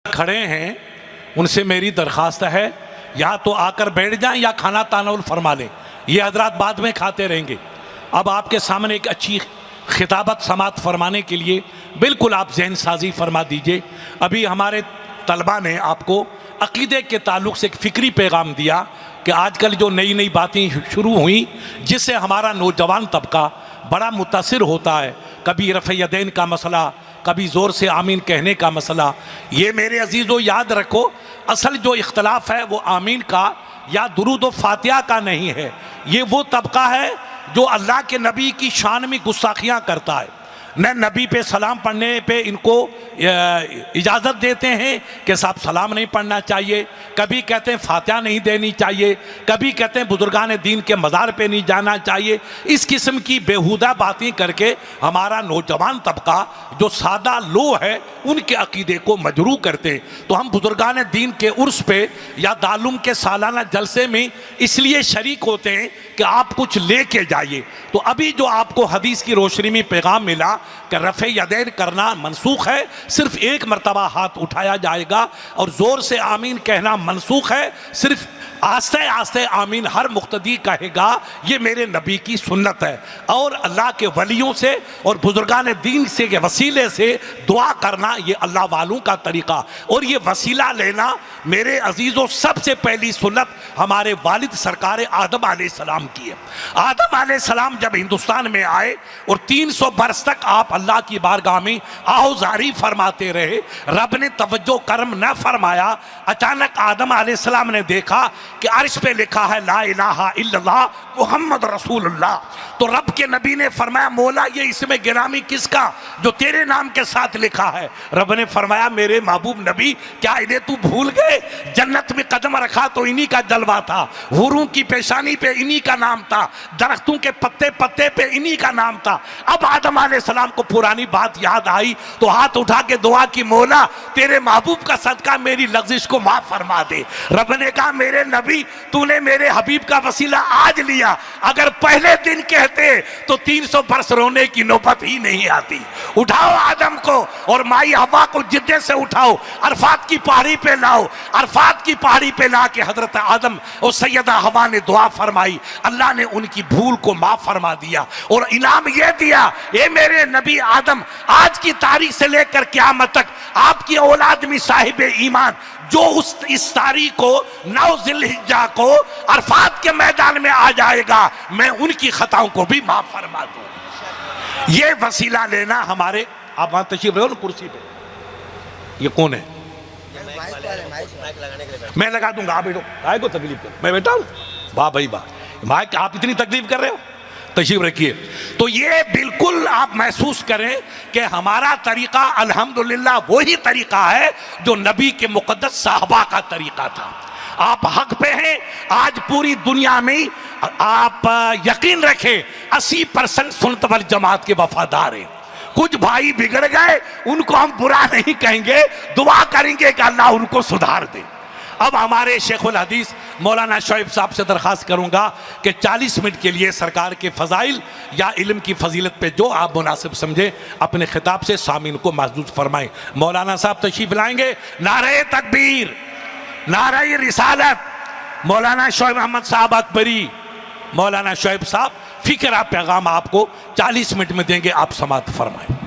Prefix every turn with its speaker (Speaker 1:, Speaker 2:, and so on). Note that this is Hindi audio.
Speaker 1: खड़े हैं उनसे मेरी दरख्वास्त है या तो आकर बैठ जाएं या खाना तानाउल फरमा लें। ये हजरात बाद में खाते रहेंगे। अब आपके सामने एक अच्छी खिताबत समात फरमाने के लिए बिल्कुल आप जहन साजी फरमा दीजिए। अभी हमारे तलबा ने आपको अकीदे के ताल्लुक से एक फ़िक्री पैगाम दिया कि आजकल जो नई नई बातें शुरू हुई जिससे हमारा नौजवान तबका बड़ा मुतासिर होता है, कभी रफ़-ए-यदैन का मसला, कभी ज़ोर से आमीन कहने का मसला। ये मेरे अजीज़ों याद रखो, असल जो इख्तलाफ है वो आमीन का या दुरूद व फातिहा का नहीं है। ये वो तबका है जो अल्लाह के नबी की शान में गुस्ताखियाँ करता है। न नबी पे सलाम पढ़ने पे इनको इजाज़त देते हैं कि साहब सलाम नहीं पढ़ना चाहिए, कभी कहते हैं फातिहा नहीं देनी चाहिए, कभी कहते हैं बुजुर्गान दीन के मज़ार पे नहीं जाना चाहिए। इस किस्म की बेहुदा बातें करके हमारा नौजवान तबका जो सादा लो है उनके अकीदे को मजरू करते हैं। तो हम बुजुर्गान दीन के उर्स पे या दालुम के सालाना जलसे में इसलिए शरीक होते हैं कि आप कुछ ले के जाइए। तो अभी जो आपको हदीस की रोशनी में पैगाम मिला कि रफ़-ए-यदैन करना मनसूख है, सिर्फ एक मरतबा हाथ उठाया जाएगा, और ज़ोर से आमीन कहना मनसूख है, सिर्फ आस्ते आस्ते आमीन हर मुक्तदी कहेगा। ये मेरे नबी की सुन्नत है। और अल्लाह के वलियों से और बुजुर्गान दीन से के वसीले से दुआ करना ये अल्लाह वालों का तरीक़ा। और ये वसीला लेना मेरे अजीज़ों सबसे पहली सुन्नत हमारे वालिद सरकार आदम अलैहिस्सलाम की है। आदम अलैहिस्सलाम जब हिंदुस्तान में आए और 300 बरस तक आप अल्लाह की बारगाह में आहुजारी फरमाते रहे, रब ने तवज्जो करम न फरमाया। अचानक आदम अलैहिस्सलाम ने देखा कि अर्श पे लिखा है ला इलाहा इल्लल्लाह मुहम्मद रसूलुल्लाह। तो रब के नबी ने फरमाया मौला ये इसमें गिरामी किसका जो तेरे नाम के साथ लिखा है? रब ने फरमाया मेरे महबूब नबी क्या इन्हें तू भूल गए? जन्नत में कदम रखा तो इन्हीं का जलवा था, हुरों की पेशानी पे इन्हीं का नाम था, दरख्तों के पत्ते पत्ते पे इन्हीं का नाम था। अब आदम अलैहिस्सलाम को पुरानी बात याद आई तो हाथ उठा के दुआ की मौला तेरे महबूब का सदका मेरी लग़्ज़िश को माफ फरमा दे। रब ने कहा मेरे नबी तूने मेरे हबीब का वसीला आज लिया, अगर पहले दिन कहते तो 300 बरस रोने की नौबत ही नहीं आती। उठाओ आदम को और माई हवा को जिद्दे से उठाओ, अरफात की पहाड़ी पे लाओ। अरफात की पहाड़ी पे ला के हजरत आदम और सैयदा हवा ने दुआ फरमाई, अल्लाह ने उनकी भूल को माफ फरमा दिया और इनाम यह दिया ये मेरे नबी आदम आज की तारीख से लेकर क़यामत तक आपकी औलाद में साहिब ईमान जो इस तारीख को 9 ज़िलहिज्जा को अरफात के मैदान में आ जाएगा मैं उनकी खताओं को भी माफ फरमा दूं। ये वसीला लेना हमारे, आप वहां तशरीफ रहो ना कुर्सी पे, ये कौन है? मैं लगा दूंगा, आप बैठो, आए को तकलीफ कर, मैं बैठा हूं। वाह भाई वाह, माइक आप इतनी तकलीफ कर रहे हो, तशरीफ रखिए। तो ये बिल्कुल आप महसूस करें कि हमारा तरीका अल्हम्दुलिल्लाह वही तरीका है जो नबी के मुक़द्दस साहबा का तरीका था। आप हक पे हैं। आज पूरी दुनिया में आप यकीन रखें 80% सुन्नत वल जमात के वफादार हैं। कुछ भाई बिगड़ गए, उनको हम बुरा नहीं कहेंगे, दुआ करेंगे कि अल्लाह उनको सुधार दे। अब हमारे शेखुल हदीस मौलाना शोएब साहब से दरख्वास्त करूंगा कि 40 मिनट के लिए सरकार के फ़ज़ाइल या इल्म की फजीलत पे जो आप मुनासिब समझे अपने खिताब से सामीन को महसूस फरमाएं। मौलाना साहब तशरीफ लाएंगे। नारे तकबीर, नारे रिसालत। मौलाना शोएब अहमद साहब अकबरी, मौलाना शोएब साहब फ़िक्रा पैगाम आपको 40 मिनट में देंगे, आप समात फरमाएं।